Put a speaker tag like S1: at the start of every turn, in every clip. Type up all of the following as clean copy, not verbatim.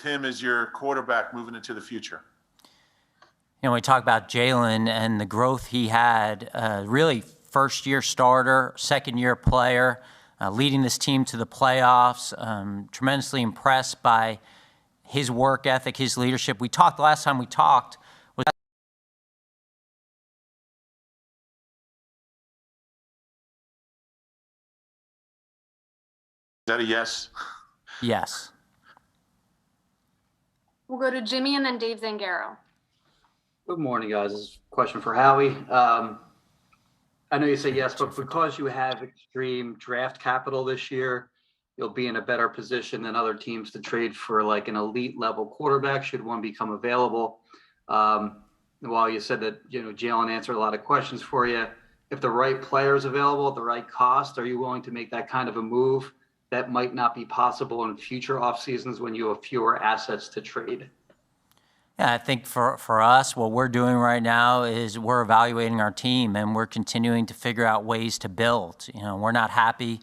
S1: with him as your quarterback moving into the future?
S2: You know, we talk about Jalen and the growth he had, really first-year starter, second-year player, leading this team to the playoffs, tremendously impressed by his work ethic, his leadership. We talked last time we talked. Is
S1: that a yes?
S2: Yes.
S3: We'll go to Jimmy and then Dave Zangaro.
S4: Good morning, guys. This is a question for Howie. I know you say yes, but because you have extreme draft capital this year, you'll be in a better position than other teams to trade for like an elite level quarterback should one become available. While you said that, you know, Jalen answered a lot of questions for you, if the right player is available at the right cost, are you willing to make that kind of a move that might not be possible in future off seasons when you have fewer assets to trade?
S2: Yeah, I think for us, what we're doing right now is we're evaluating our team and we're continuing to figure out ways to build. You know, we're not happy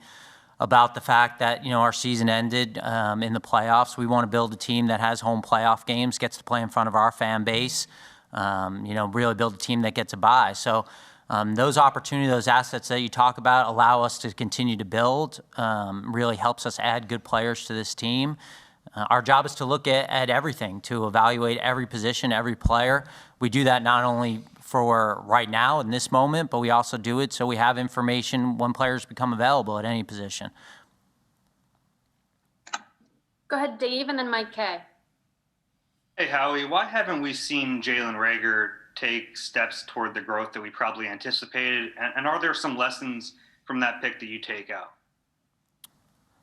S2: about the fact that, you know, our season ended in the playoffs. We want to build a team that has home playoff games, gets to play in front of our fan base, you know, really build a team that gets a bye. So those opportunities, those assets that you talk about allow us to continue to build, really helps us add good players to this team. Our job is to look at everything, to evaluate every position, every player. We do that not only for right now in this moment, but we also do it so we have information when players become available at any position.
S3: Go ahead, Dave, and then Mike K.
S5: Hey, Howie, why haven't we seen Jalen Reagor take steps toward the growth that we probably anticipated? And are there some lessons from that pick that you take out?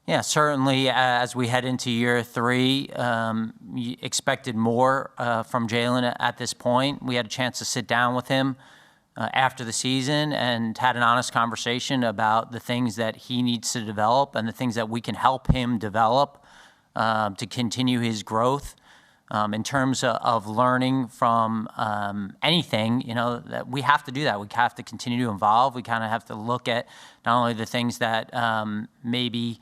S2: Yeah, certainly as we head into year three, you expected more from Jalen at this point. We had a chance to sit down with him after the season and had an honest conversation about the things that he needs to develop and the things that we can help him develop to continue his growth. In terms of learning from anything, you know, that we have to do that. We have to continue to evolve. We kind of have to look at not only the things that maybe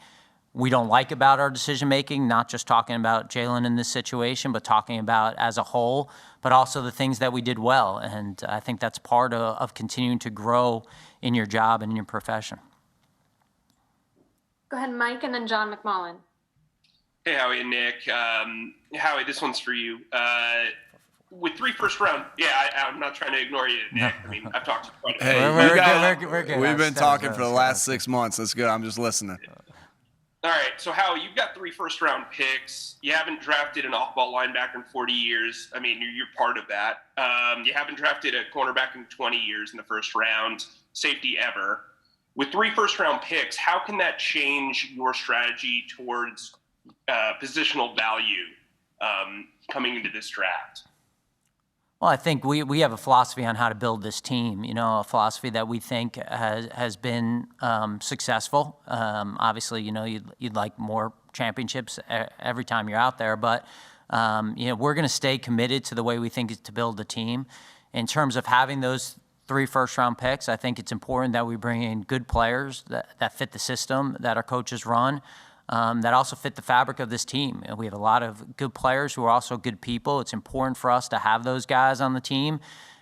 S2: we don't like about our decision-making, not just talking about Jalen in this situation, but talking about as a whole, but also the things that we did well. And I think that's part of continuing to grow in your job and in your profession.
S3: Go ahead, Mike, and then John McMullen.
S6: Hey, Howie and Nick. Howie, this one's for you. With 3 first round, I'm not trying to ignore you, Nick. I mean, I've talked to you quite a bit.
S7: We're good. We've been talking for the last 6 months. That's good. I'm just listening.
S6: All right, so Howie, you've got 3 first-round picks. You haven't drafted an off-ball linebacker in 40 years. I mean, you're part of that. You haven't drafted a cornerback in 20 years in the first round, safety ever. With 3 first-round picks, how can that change your strategy towards positional value coming into this draft?
S2: Well, I think we have a philosophy on how to build this team, you know, a philosophy that we think has been successful. Obviously, you know, you'd like more championships every time you're out there, but, you know, we're going to stay committed to the way we think is to build the team. In terms of having those 3 first-round picks, I think it's important that we bring in good players that fit the system that our coaches run, that also fit the fabric of this team. We have a lot of good players who are also good people. It's important for us to have those guys on the team.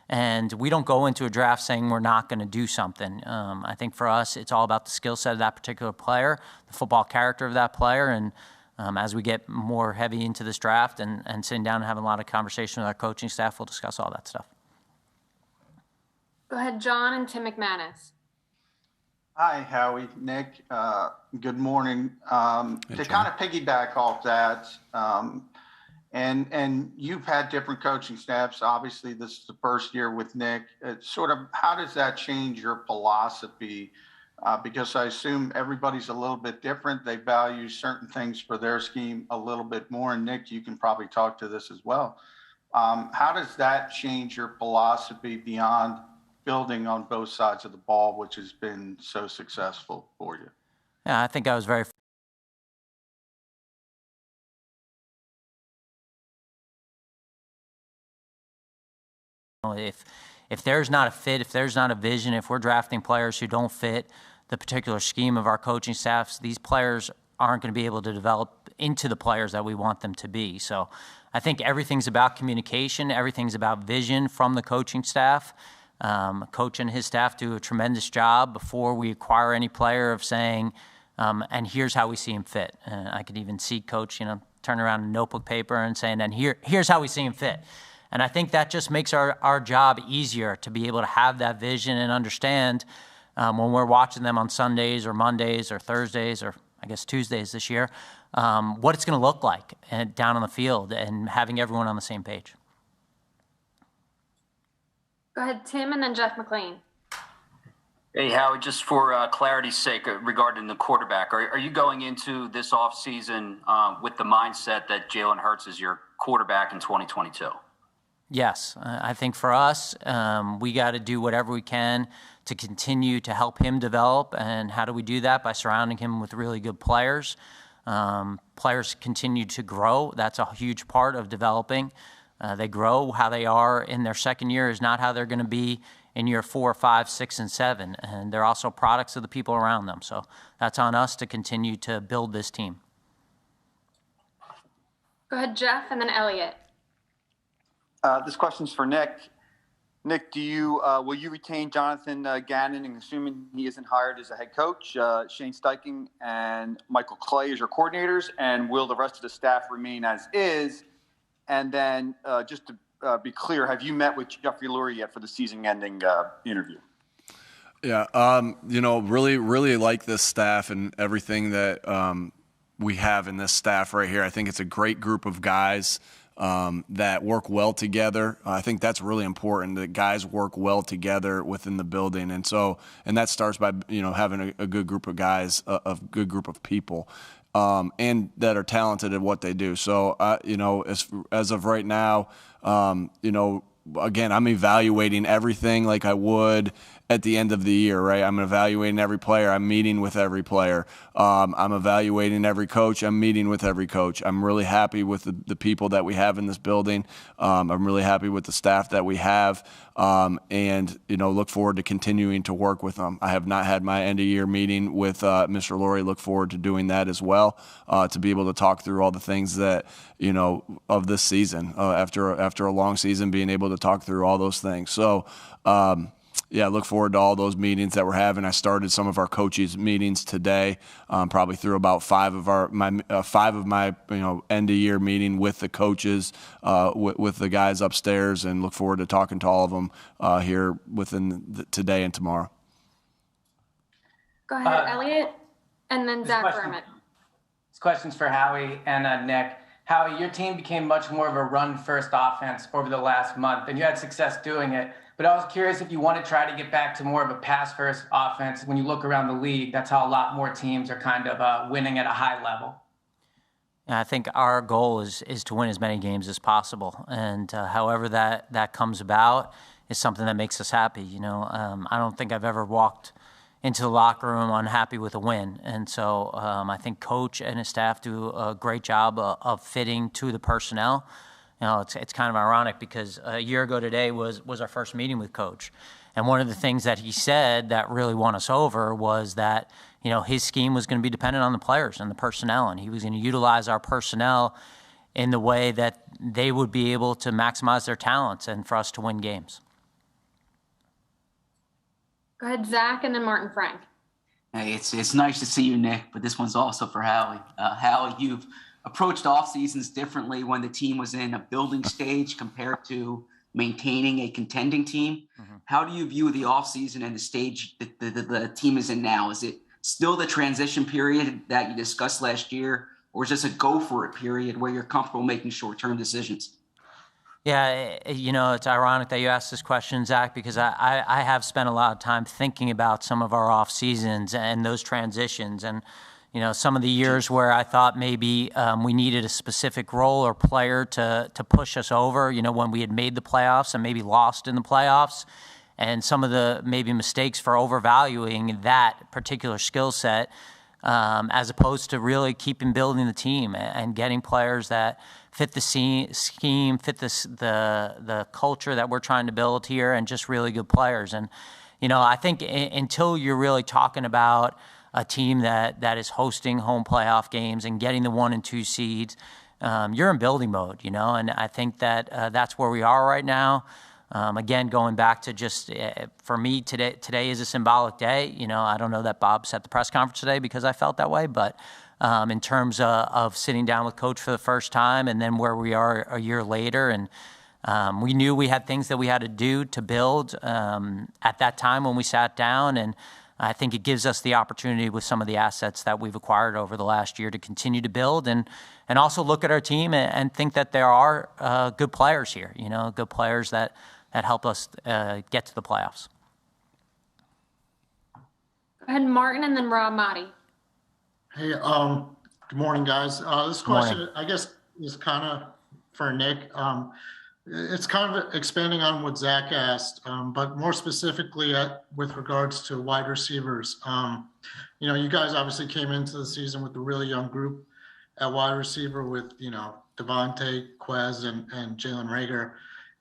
S2: And we don't go into a draft saying we're not going to do something. I think for us, it's all about the skill set of that particular player, the football character of that player. And as we get more heavy into this draft and sitting down and having a lot of conversation with our coaching staff, we'll discuss all that stuff.
S3: Go ahead, John and Tim McManus.
S8: Hi, Howie, Nick. Good morning. To kind of piggyback off that, and you've had different coaching staffs. Obviously, this is the first year with Nick. It's sort of, how does that change your philosophy? Because I assume everybody's a little bit different. They value certain things for their scheme a little bit more. And Nick, you can probably talk to this as well. How does that change your philosophy beyond building on both sides of the ball, which has been so successful for you?
S2: Yeah, I think I was very if there's not a fit, if there's not a vision, if we're drafting players who don't fit the particular scheme of our coaching staffs, these players aren't going to be able to develop into the players that we want them to be. So I think everything's about communication. Everything's about vision from the coaching staff. Coach and his staff do a tremendous job before we acquire any player of saying, and here's how we see him fit. I could even see Coach, turn around a notebook paper and saying, and here's how we see him fit. And I think that just makes our job easier to be able to have that vision and understand when we're watching them on Sundays or Mondays or Thursdays or I guess Tuesdays this year, what it's going to look like down on the field and having everyone on the same page.
S3: Go ahead, Tim, and then Jeff McLean.
S9: Hey, Howie, just for clarity's sake regarding the quarterback, are you going into this offseason with the mindset that Jalen Hurts is your quarterback in 2022?
S2: Yes. I think for us, we got to do whatever we can to continue to help him develop. And how do we do that? By surrounding him with really good players. Players continue to grow. That's a huge part of developing. They grow. How they are in their second year is not how they're going to be in year 4, 5, 6, and 7. And they're also products of the people around them. So that's on us to continue to build this team.
S3: Go ahead, Jeff, and then Elliot.
S10: This question's for Nick. Nick, will you retain Jonathan Gannon, and assuming he isn't hired as a head coach, Shane Steichen and Michael Clay as your coordinators, and will the rest of the staff remain as is? And then just to be clear, have you met with Jeffrey Lurie yet for the season-ending interview?
S7: Yeah, really like this staff and everything that we have in this staff right here. I think it's a great group of guys that work well together. I think that's really important, that guys work well together within the building. And that starts by, having a good group of guys, a good group of people, and that are talented at what they do. So, as of right now, again, I'm evaluating everything like I would at the end of the year, right? I'm evaluating every player. I'm meeting with every player. I'm evaluating every coach. I'm meeting with every coach. I'm really happy with the people that we have in this building. I'm really happy with the staff that we have, and look forward to continuing to work with them. I have not had my end of year meeting with Mr. Lurie. Look forward to doing that as well, to be able to talk through all the things that of this season, after a long season, being able to talk through all those things. So. Yeah, look forward to all those meetings that we're having. I started some of our coaches' meetings today, probably through about five of my end of year meeting with the coaches, with the guys upstairs, and look forward to talking to all of them here within today and tomorrow.
S3: Go ahead, Elliot, and then Zach Berman.
S11: This question's for Howie and Nick. Howie, your team became much more of a run-first offense over the last month, and you had success doing it. But I was curious if you want to try to get back to more of a pass-first offense. When you look around the league, that's how a lot more teams are kind of winning at a high level.
S2: And I think our goal is to win as many games as possible. And however that comes about is something that makes us happy. I don't think I've ever walked into the locker room unhappy with a win. And so I think Coach and his staff do a great job of fitting to the personnel. It's kind of ironic because a year ago today was our first meeting with Coach. And one of the things that he said that really won us over was that, his scheme was going to be dependent on the players and the personnel, and he was going to utilize our personnel in the way that they would be able to maximize their talents and for us to win games.
S3: Go ahead, Zach, and then Martin Frank.
S12: Hey, it's nice to see you, Nick, but this one's also for Howie. Howie, you've approached off seasons differently when the team was in a building stage compared to maintaining a contending team. Mm-hmm. How do you view the off season and the stage that the team is in now? Is it still the transition period that you discussed last year, or is this a go for it period where you're comfortable making short-term decisions?
S2: Yeah, it's ironic that you asked this question, Zach, because I have spent a lot of time thinking about some of our off seasons and those transitions, and some of the years where I thought maybe we needed a specific role or player to push us over, when we had made the playoffs and maybe lost in the playoffs, and some of the maybe mistakes for overvaluing that particular skill set, as opposed to really keeping building the team and getting players that fit the scheme, fit the culture that we're trying to build here, and just really good players. And, I think until you're really talking about a team that is hosting home playoff games and getting the 1 and 2 seeds, you're in building mode, you know, and I think that that's where we are right now. Again, going back to just, for me, today is a symbolic day. You know, I don't know that Bob set the press conference today because I felt that way, but in terms of sitting down with Coach for the first time and then where we are a year later, and we knew we had things that we had to do to build at that time when we sat down, and I think it gives us the opportunity with some of the assets that we've acquired over the last year to continue to build and also look at our team and think that there are good players here, you know, good players that help us get to the playoffs.
S3: Go ahead, Martin, and then Rob Motti.
S13: Hey, good morning, guys. This question, I guess, is kind of for Nick. It's kind of expanding on what Zach asked, but more specifically with regards to wide receivers. You know, you guys obviously came into the season with a really young group at wide receiver with, you know, Devontae, Quez, and Jalen Reagor.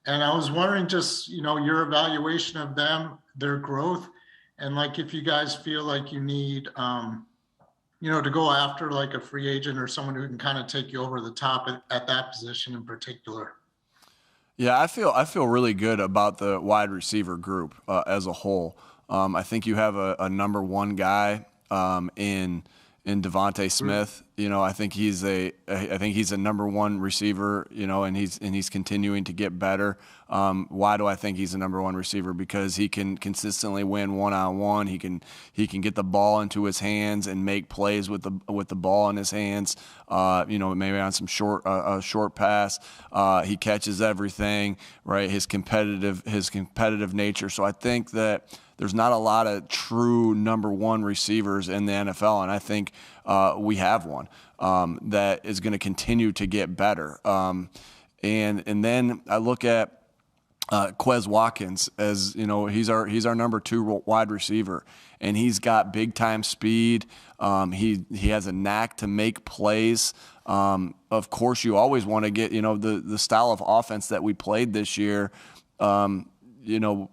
S13: And I was wondering just, you know, your evaluation of them, their growth, and like if you guys feel like you need, you know, to go after like a free agent or someone who can kind of take you over the top at that position in particular.
S7: Yeah, I feel really good about the wide receiver group as a whole. I think you have a number one guy in Devontae Smith. You know, I think he's a number one receiver. You know, and he's continuing to get better. Why do I think he's a number one receiver? Because he can consistently win one-on-one. He can get the ball into his hands and make plays with the ball in his hands. You know, maybe on some short pass. He catches everything, right? His competitive nature. So I think that there's not a lot of true number one receivers in the NFL, and I think we have one that is going to continue to get better. And then I look at Quez Watkins as, you know, he's our number 2 wide receiver, and he's got big time speed. He has a knack to make plays. Of course, you always want to get, you know, the style of offense that we played this year, you know,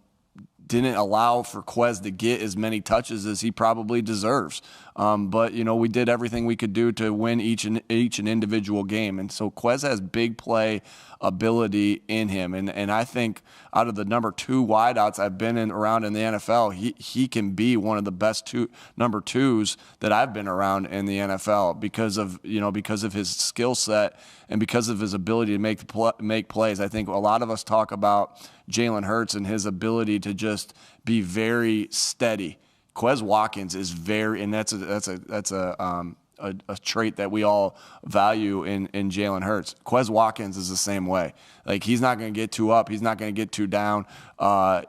S7: didn't allow for Quez to get as many touches as he probably deserves. But, you know, we did everything we could do to win each and individual game. And so Quez has big play ability in him. And I think out of the number 2 wideouts I've been around in the NFL, he can be one of the best number 2s that I've been around in the NFL because of his skill set and because of his ability to make plays. I think a lot of us talk about Jalen Hurts and his ability to just be very steady. Quez Watkins is very, and that's a trait that we all value in Jalen Hurts. Quez Watkins is the same way. Like, he's not going to get too up. He's not going to get too down,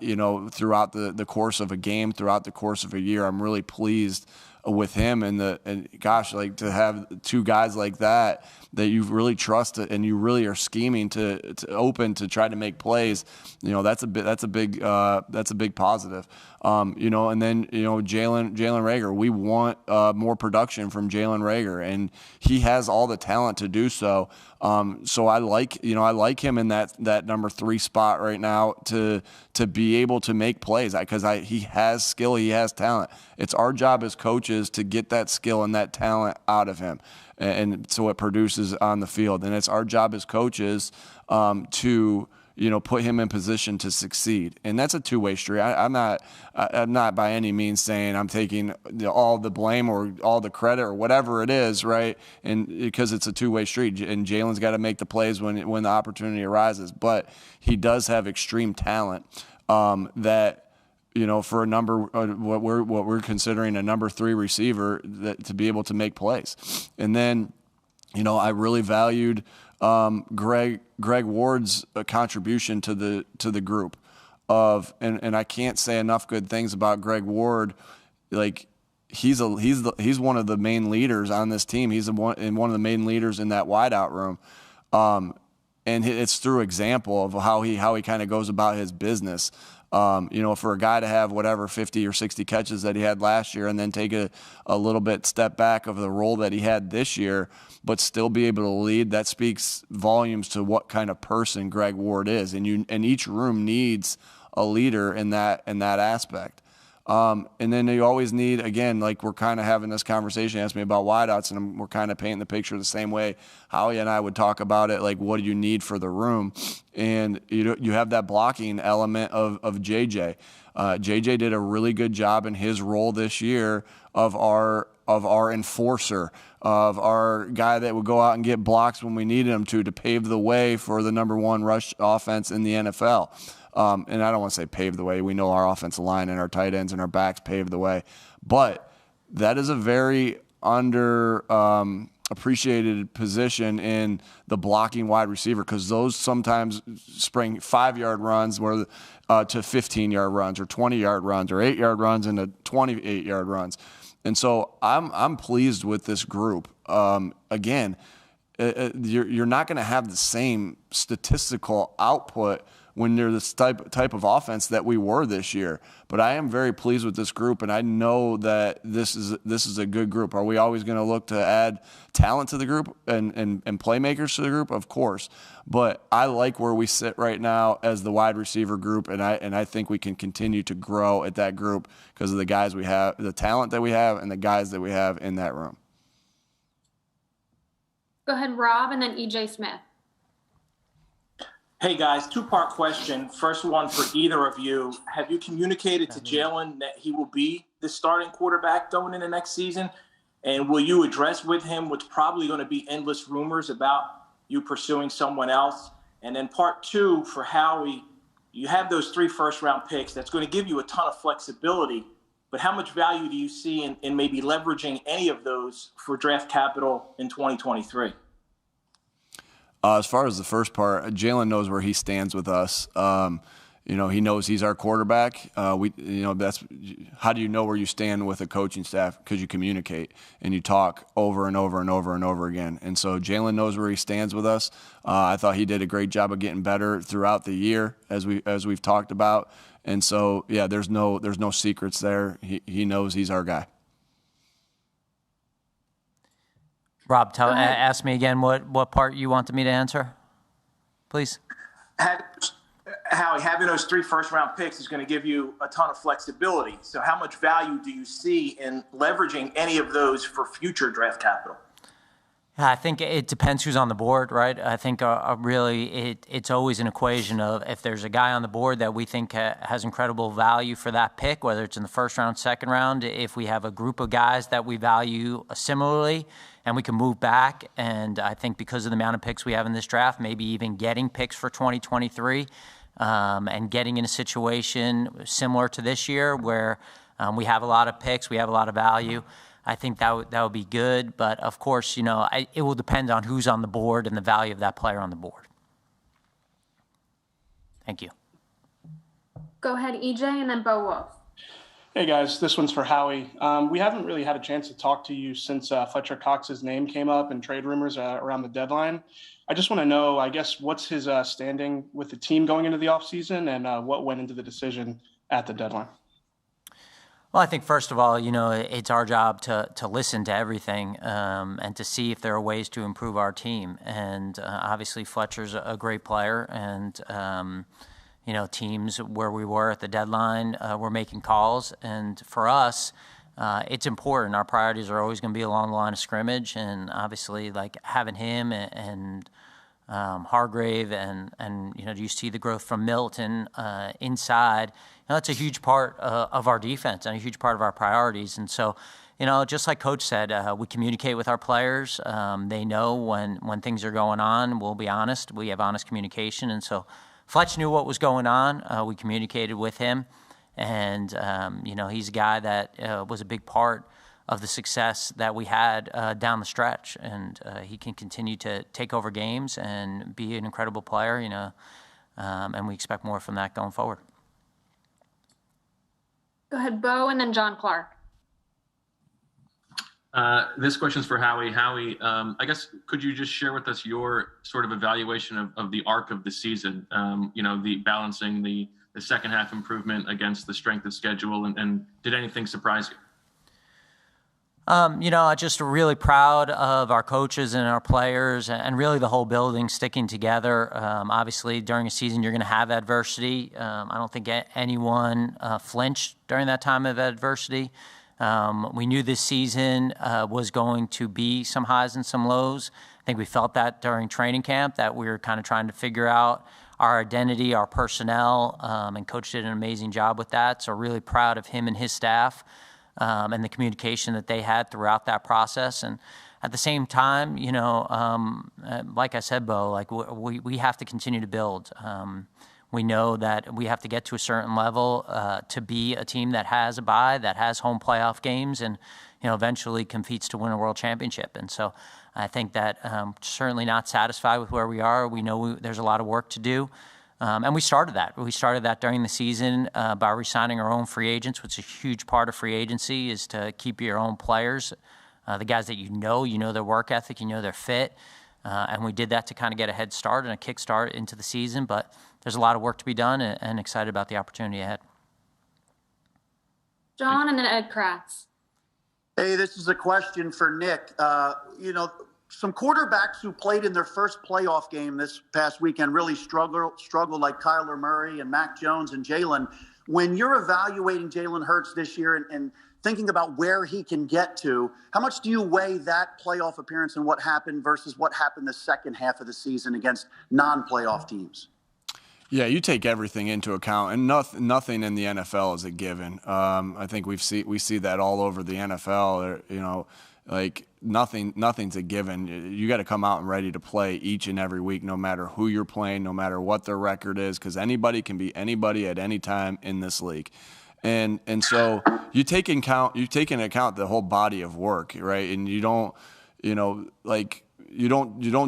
S7: you know, throughout the course of a game, throughout the course of a year. I'm really pleased with him and gosh, like, to have 2 guys like that you really trust and you really are scheming to open to try to make plays, you know, that's a big positive. You know, and then, you know, Jalen Reagor, we want more production from Jalen Reagor, and he has all the talent to do so. So I like him in that number 3 spot right now to be able to make plays because he has skill, he has talent. It's our job as coaches to get that skill and that talent out of him, and so it produces on the field. And it's our job as coaches to, you know, put him in position to succeed. And that's a two-way street. I'm not by any means saying I'm taking all the blame or all the credit or whatever it is, right? And because it's a two-way street, and Jalen's got to make the plays when the opportunity arises. But he does have extreme talent that, you know, for a number, what we're considering a number 3 receiver, to be able to make plays. And then, you know, I really valued Greg Ward's contribution to the group and I can't say enough good things about Greg Ward. Like, he's one of the main leaders on this team. He's one of the main leaders in that wideout room. And it's through example of how he kind of goes about his business. You know, for a guy to have whatever 50 or 60 catches that he had last year and then take a little bit step back of the role that he had this year, but still be able to lead, that speaks volumes to what kind of person Greg Ward is. And each room needs a leader in that aspect. And then you always need, again, like we're kind of having this conversation, ask me about wideouts, and we're kind of painting the picture the same way Howie and I would talk about it, like what do you need for the room? And you have that blocking element of JJ. JJ did a really good job in his role this year of our enforcer, of our guy that would go out and get blocks when we needed him to pave the way for the number one rush offense in the NFL. And I don't want to say pave the way. We know our offensive line and our tight ends and our backs paved the way. But that is a very appreciated position in the blocking wide receiver, because those sometimes spring 5-yard runs where to 15-yard runs or 20-yard runs or 8-yard runs into 28-yard runs. And so I'm pleased with this group. Again, you're not going to have the same statistical output when they're this type of offense that we were this year. But I am very pleased with this group, and I know that this is a good group. Are we always going to look to add talent to the group and playmakers to the group? Of course. But I like where we sit right now as the wide receiver group, and I think we can continue to grow at that group because of the guys we have, the talent that we have, and the guys that we have in that room.
S3: Go ahead, Rob, and then EJ Smith.
S14: Hey guys, two-part question. First one for either of you. Have you communicated to Jalen that he will be the starting quarterback going into next season? And will you address with him what's probably going to be endless rumors about you pursuing someone else? And then part two for Howie, you have those 3 first-round picks. That's going to give you a ton of flexibility. But how much value do you see in maybe leveraging any of those for draft capital in 2023?
S7: As far as the first part, Jalen knows where he stands with us. He knows he's our quarterback. That's how do you know where you stand with a coaching staff? Because you communicate and you talk over and over and over and over again. And so Jalen knows where he stands with us. I thought he did a great job of getting better throughout the year, as we've talked about. And so there's no secrets there. He knows he's our guy.
S2: Rob, ask me again what part you wanted me to answer, please.
S14: Howie, having those 3 first-round picks is going to give you a ton of flexibility. So how much value do you see in leveraging any of those for future draft capital?
S2: I think it depends who's on the board, right? I think really it's always an equation of if there's a guy on the board that we think has incredible value for that pick, whether it's in the first round, second round, if we have a group of guys that we value similarly and we can move back. And I think because of the amount of picks we have in this draft, maybe even getting picks for 2023 and getting in a situation similar to this year where we have a lot of picks, we have a lot of value. I think that would be good, but of course, it will depend on who's on the board and the value of that player on the board. Thank you.
S3: Go ahead, EJ, and then Bo Wolf.
S15: Hey guys, this one's for Howie. We haven't really had a chance to talk to you since Fletcher Cox's name came up in trade rumors around the deadline. I just want to know, I guess, what's his standing with the team going into the offseason and what went into the decision at the deadline?
S2: Well, I think first of all, it's our job to listen to everything and to see if there are ways to improve our team. And obviously, Fletcher's a great player, and teams where we were at the deadline were making calls. And for us, it's important. Our priorities are always going to be along the line of scrimmage, and obviously, like having him and Hargrave and you see the growth from Milton inside. That's a huge part of our defense and a huge part of our priorities. And so, just like Coach said, we communicate with our players. They know when things are going on. We'll be honest. We have honest communication. And so Fletch knew what was going on. We communicated with him. And, he's a guy that was a big part of the success that we had down the stretch. And he can continue to take over games and be an incredible player, and we expect more from that going forward.
S3: Go ahead, Bo, and then John Clark.
S16: This question's for Howie. Howie, I guess, could you just share with us your sort of evaluation of the arc of the season, the balancing the second half improvement against the strength of schedule, and did anything surprise you?
S2: Just really proud of our coaches and our players and really the whole building sticking together. Obviously, during a season, you're going to have adversity. I don't think anyone flinched during that time of adversity. We knew this season was going to be some highs and some lows. I think we felt that during training camp, that we were kind of trying to figure out our identity, our personnel, and Coach did an amazing job with that. So really proud of him and his staff. And the communication that they had throughout that process. And at the same time, like I said, Bo, like we have to continue to build. We know that we have to get to a certain level to be a team that has a bye, that has home playoff games, and eventually competes to win a world championship. And so I think that certainly not satisfied with where we are. We know there's a lot of work to do. And we started that. We started that during the season by re-signing our own free agents, which is a huge part of free agency, is to keep your own players, the guys that you know their work ethic, you know their fit. And we did that to kind of get a head start and a kick start into the season. But there's a lot of work to be done and excited about the opportunity ahead.
S3: John and then Ed Kratz.
S17: Hey, this is a question for Nick. Some quarterbacks who played in their first playoff game this past weekend really struggled like Kyler Murray and Mac Jones and Jalen. When you're evaluating Jalen Hurts this year and thinking about where he can get to, how much do you weigh that playoff appearance and what happened versus what happened the second half of the season against non-playoff teams?
S7: Yeah, you take everything into account, and nothing in the NFL is a given. I think we see that all over the NFL. Like nothing's a given. You got to come out and ready to play each and every week, no matter who you're playing, no matter what their record is, because anybody can be anybody at any time in this league. And so you take into account the whole body of work, right? And you don't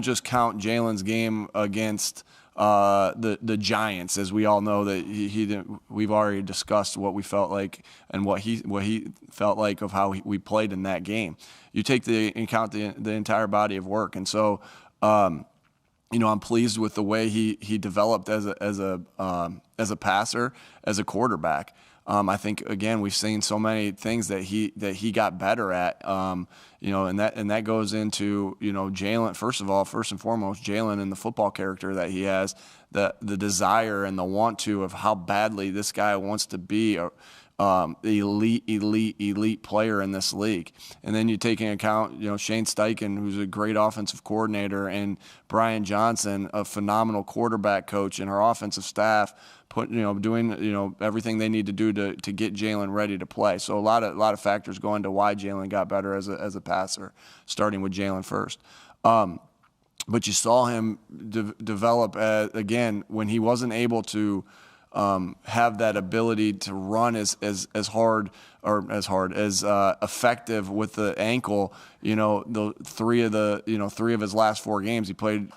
S7: just count Jalen's game against the Giants, as we all know that he didn't. We've already discussed what we felt like and what he felt like of how we played in that game. You take into account the entire body of work, and so I'm pleased with the way he developed as a passer, as a quarterback. I think again we've seen so many things that he got better at. And that goes into Jalen. First and foremost, Jalen and the football character that he has, the desire and the want to of how badly this guy wants to be a elite player in this league. And then you take into account Shane Steichen, who's a great offensive coordinator, and Brian Johnson, a phenomenal quarterback coach, and our offensive staff doing everything they need to do to get Jalen ready to play. So a lot of factors go into why Jalen got better as a passer, starting with Jalen first. But you saw him develop again when he wasn't able to have that ability to run as effective with the ankle. The three of his last 4 games he played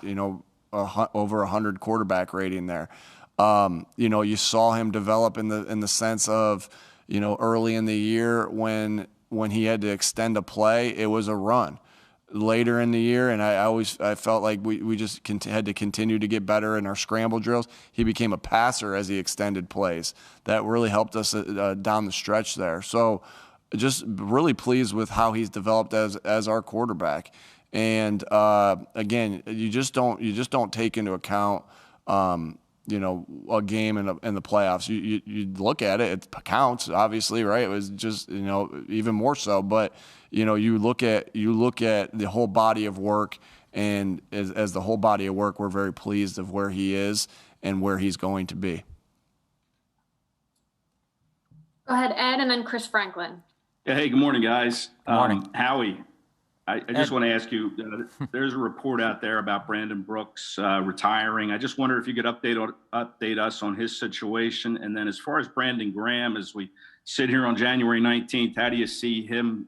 S7: over 100 quarterback rating there. You saw him develop in the sense of, early in the year when he had to extend a play, it was a run. Later in the year, and I felt like we just had to continue to get better in our scramble drills. He became a passer as he extended plays. That really helped us down the stretch there. So just really pleased with how he's developed as our quarterback. And again, you just don't take into account a game in the playoffs. You look at it, it counts, obviously, right? It was just, even more so, but you look at the whole body of work, and as the whole body of work, we're very pleased of where he is and where he's going to be.
S3: Go ahead, Ed, and then Chris Franklin.
S18: Yeah, hey, good morning, guys.
S2: Good morning.
S18: Howie, I just want to ask you, there's a report out there about Brandon Brooks retiring. I just wonder if you could update us on his situation. And then as far as Brandon Graham, as we sit here on January 19th, how do you see him,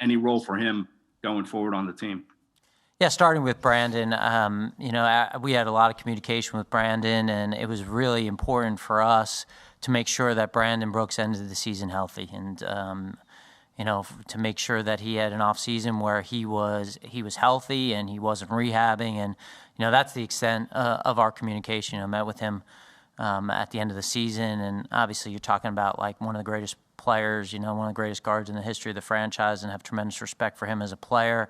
S18: any role for him going forward on the team?
S2: Yeah, starting with Brandon, we had a lot of communication with Brandon, and it was really important for us to make sure that Brandon Brooks ended the season healthy, and to make sure that he had an off season where he was healthy and he wasn't rehabbing, and that's the extent of our communication. I met with him at the end of the season, and obviously you're talking about like one of the greatest players, one of the greatest guards in the history of the franchise, and have tremendous respect for him as a player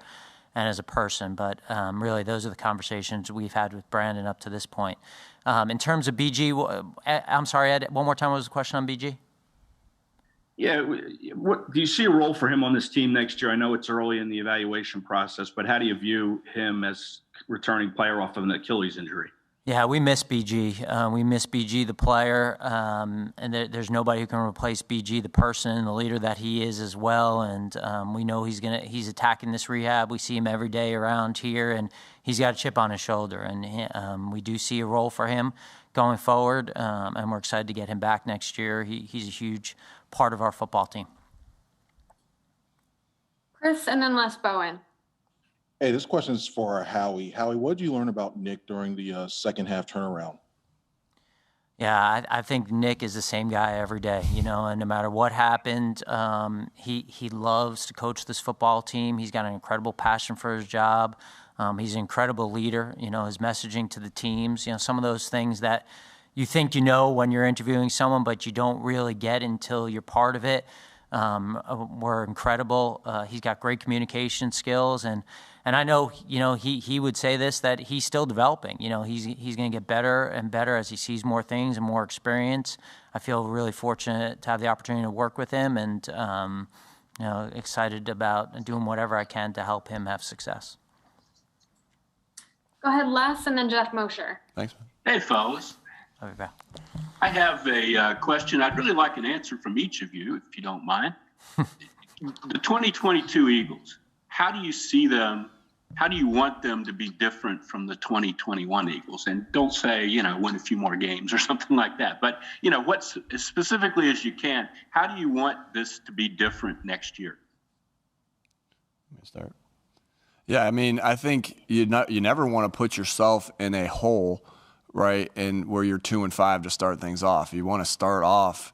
S2: and as a person. But really, those are the conversations we've had with Brandon up to this point. In terms of BG, I'm sorry, Ed, one more time, what was the question on BG?
S18: Yeah, what do you see a role for him on this team next year? I know it's early in the evaluation process, but how do you view him as returning player off of an Achilles injury?
S2: Yeah, we miss BG. We miss BG, the player, and there's nobody who can replace BG, the person and the leader that he is as well. And we know he's attacking this rehab. We see him every day around here, and he's got a chip on his shoulder. And we do see a role for him going forward, and we're excited to get him back next year. He's a huge part of our football team.
S3: Chris, and then Les Bowen.
S19: Hey, this question is for Howie. Howie, what did you learn about Nick during the second half turnaround?
S2: Yeah, I think Nick is the same guy every day, and no matter what happened, he loves to coach this football team. He's got an incredible passion for his job. He's an incredible leader, his messaging to the teams, some of those things that you think when you're interviewing someone, but you don't really get until you're part of it, were incredible. He's got great communication skills, and I know, he would say this, that he's still developing. He's going to get better and better as he sees more things and more experience. I feel really fortunate to have the opportunity to work with him, and excited about doing whatever I can to help him have success.
S3: Go ahead, Les, and then Jeff Mosher.
S7: Thanks.
S20: Hey, fellas.
S2: Okay.
S20: I have a question. I'd really like an answer from each of you, if you don't mind. The 2022 Eagles, how do you see them? How do you want them to be different from the 2021 Eagles? And don't say, win a few more games or something like that. But, what's as specifically as you can, how do you want this to be different next year?
S7: Let me start. Yeah, I think you never want to put yourself in a hole, right, and where you're 2-5 to start things off. You want to start off.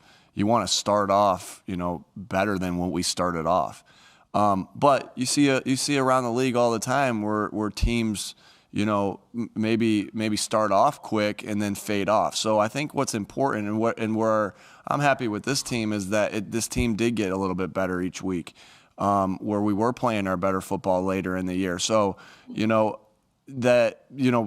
S7: Better than when we started off. But you see around the league all the time where teams, maybe start off quick and then fade off. So I think what's important and where I'm happy with this team is that this team did get a little bit better each week, where we were playing our better football later in the year. So,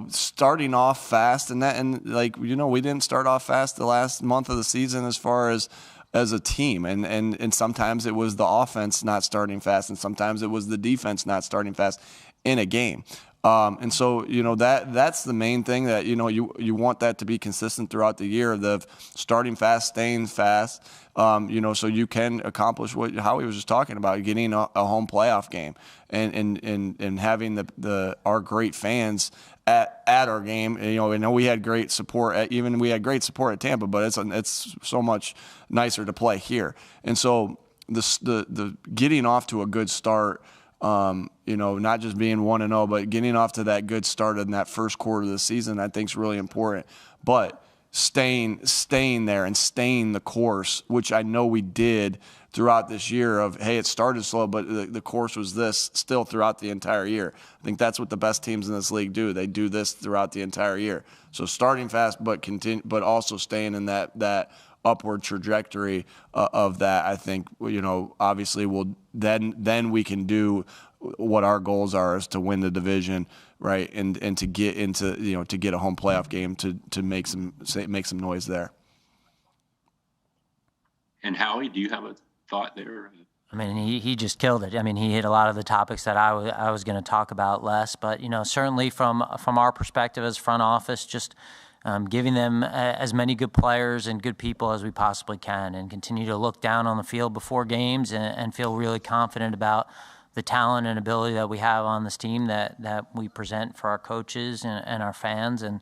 S7: starting off fast we didn't start off fast the last month of the season as far as a team, and sometimes it was the offense not starting fast, and sometimes it was the defense not starting fast in a game. And so, that's the main thing that, you want that to be consistent throughout the year, the starting fast, staying fast, so you can accomplish what Howie was just talking about, getting a home playoff game and having our great fans at our game. I know we had great support at Tampa, but it's so much nicer to play here. And so the getting off to a good start, not just being 1-0, but getting off to that good start in that first quarter of the season, I think is really important. But staying there and staying the course, which I know we did throughout this year of, hey, it started slow, but the course was this still throughout the entire year. I think that's what the best teams in this league do. They do this throughout the entire year. So starting fast, but also staying in that upward trajectory of that, I think, obviously then we can do what our goals are, is to win the division, right, and to get into to get a home playoff game to make some noise there.
S20: And Howie, do you have a thought there?
S2: He just killed it. He hit a lot of the topics that I was going to talk about, Les. But certainly from our perspective as front office, just giving them as many good players and good people as we possibly can, and continue to look down on the field before games and feel really confident about the talent and ability that we have on this team that we present for our coaches and our fans. And,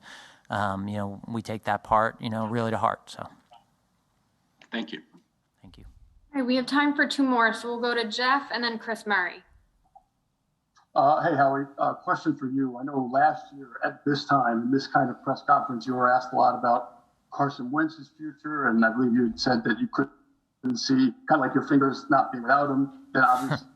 S2: we take that part, really to heart. So.
S20: Thank you.
S2: Thank you.
S3: All right, we have time for two more, so we'll go to Jeff and then Chris Murray.
S21: Hey, Howie, question for you. I know last year at this time, in this kind of press conference, you were asked a lot about Carson Wentz's future, and I believe you had said that you couldn't see, kind of like your fingers not being without him. Then obviously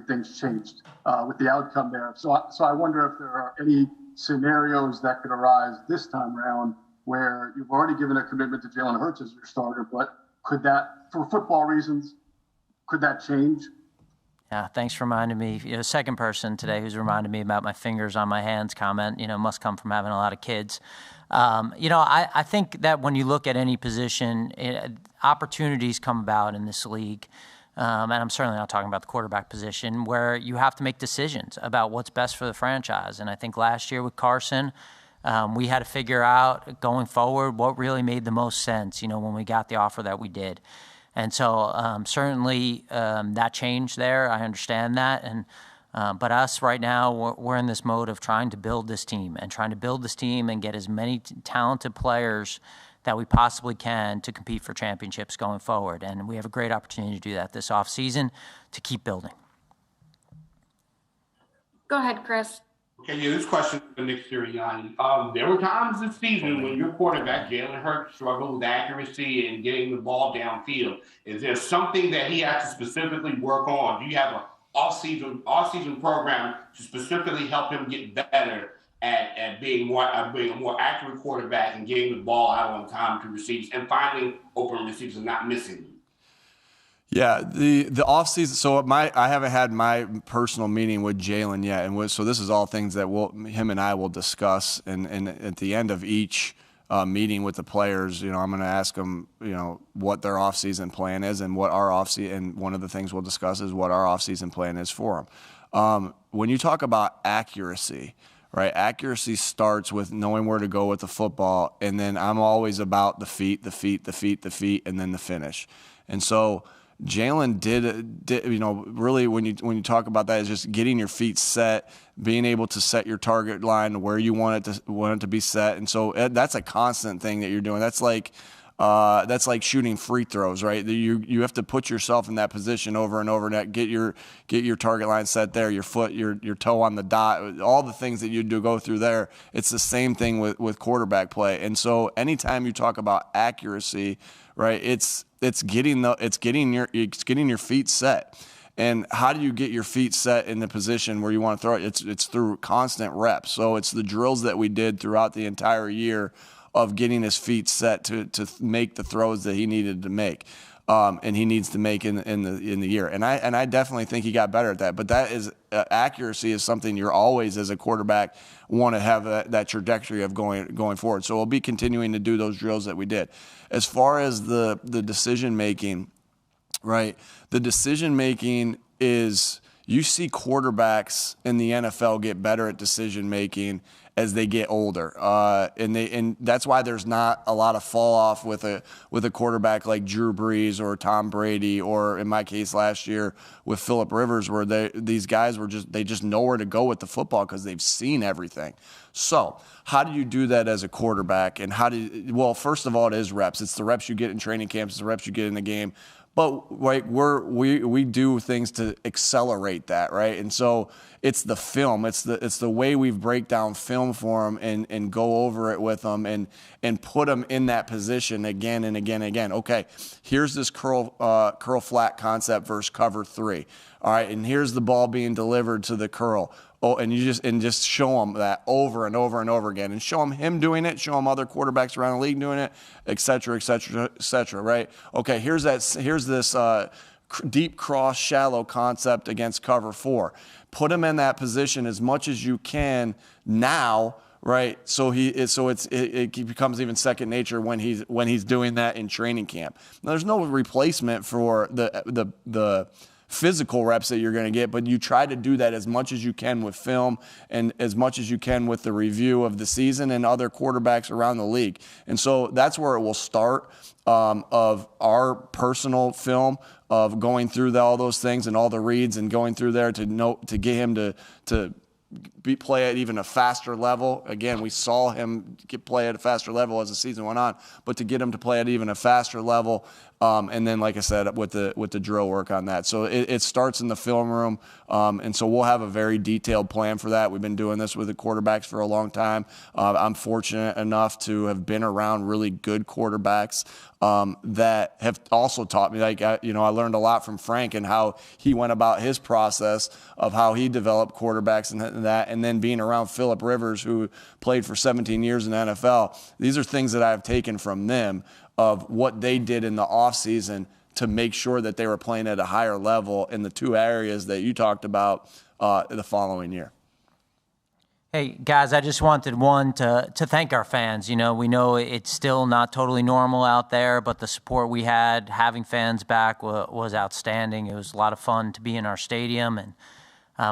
S21: things changed with the outcome there. So I wonder if there are any scenarios that could arise this time around where you've already given a commitment to Jalen Hurts as your starter, but Could that, for football reasons, could that change?
S2: Yeah, thanks for reminding me. Second person today who's reminded me about my fingers on my hands comment, must come from having a lot of kids. I think that when you look at any position, opportunities come about in this league. And I'm certainly not talking about the quarterback position, where you have to make decisions about what's best for the franchise. And I think last year with Carson, we had to figure out going forward what really made the most sense, when we got the offer that we did. And so certainly that changed there. I understand that. But us right now, we're in this mode of trying to build this team and get as many talented players that we possibly can to compete for championships going forward. And we have a great opportunity to do that this offseason to keep building.
S3: Go ahead, Chris.
S1: Okay, this question is for Nick Sirianni. There were times this season when your quarterback, Jalen Hurts, struggled with accuracy and getting the ball downfield. Is there something that he has to specifically work on? Do you have an off-season program to specifically help him get better at being a more accurate quarterback and getting the ball out on time to receivers and finding open receivers and not missing them?
S7: Yeah, the offseason. So I haven't had my personal meeting with Jalen yet, and so this is all things that him and I will discuss. And at the end of each meeting with the players, I'm going to ask them, what their offseason plan is, and what our offseason. And one of the things we'll discuss is what our offseason plan is for them. When you talk about accuracy, right? Accuracy starts with knowing where to go with the football, and then I'm always about the feet, and then the finish. And so Jalen did, really when you talk about that, is just getting your feet set, being able to set your target line where you want it to be set. And so that's a constant thing that you're doing. That's like shooting free throws, right? You have to put yourself in that position over and over and get your target line set there, your foot, your toe on the dot, all the things that you do go through there. It's the same thing with quarterback play. And so anytime you talk about accuracy, right, it's getting your feet set. And how do you get your feet set in the position where you want to throw it? It's through constant reps. So it's the drills that we did throughout the entire year of getting his feet set to make the throws that he needed to make, and he needs to make in the year. And I definitely think he got better at that. But that is accuracy is something you're always, as a quarterback, want to have that trajectory of going forward. So we'll be continuing to do those drills that we did. As far as the decision making, right? The decision making is, you see quarterbacks in the NFL get better at decision making as they get older, and that's why there's not a lot of fall off with a quarterback like Drew Brees or Tom Brady, or in my case last year with Phillip Rivers, where these guys they just know where to go with the football because they've seen everything. So how do you do that as a quarterback? And well, first of all, it is reps. It's the reps you get in training camps, it's the reps you get in the game. But right, we do things to accelerate that, right? And so it's the film, it's the way we break down film for them and go over it with them and put them in that position again and again and again. Okay, here's this curl flat concept versus cover 3. All right, and here's the ball being delivered to the curl. Oh, and just show them that over and over and over again, and show them him doing it, show them other quarterbacks around the league doing it, et cetera, et cetera, et cetera, right? Okay, here's this deep cross shallow concept against cover 4. Put him in that position as much as you can now, right? So it becomes even second nature when he's doing that in training camp. Now, there's no replacement for the physical reps that you're going to get, but you try to do that as much as you can with film and as much as you can with the review of the season and other quarterbacks around the league. And so that's where it will start, of our personal film of going through all those things and all the reads and going through there to get him to play at even a faster level. Again, we saw him play at a faster level as the season went on, but to get him to play at even a faster level, and then, like I said, with the drill work on that. So it starts in the film room, and so we'll have a very detailed plan for that. We've been doing this with the quarterbacks for a long time. I'm fortunate enough to have been around really good quarterbacks that have also taught me. I learned a lot from Frank and how he went about his process of how he developed quarterbacks and gotten that, and then being around Phillip Rivers, who played for 17 years in the NFL, these are things that I've taken from them of what they did in the offseason to make sure that they were playing at a higher level in the two areas that you talked about the following year.
S2: Hey, guys, I just wanted to thank our fans. You know, we know it's still not totally normal out there, but the support we had, having fans back was outstanding. It was a lot of fun to be in our stadium, and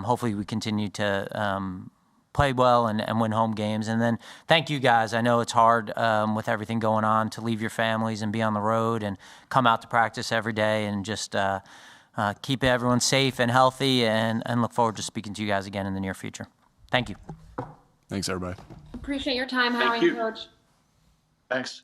S2: hopefully we continue to play well and win home games. And then thank you guys. I know it's hard with everything going on to leave your families and be on the road and come out to practice every day, and just keep everyone safe and healthy, and look forward to speaking to you guys again in the near future. Thank you.
S7: Thanks, everybody.
S3: Appreciate your time, Howie and Coach.
S14: Thanks.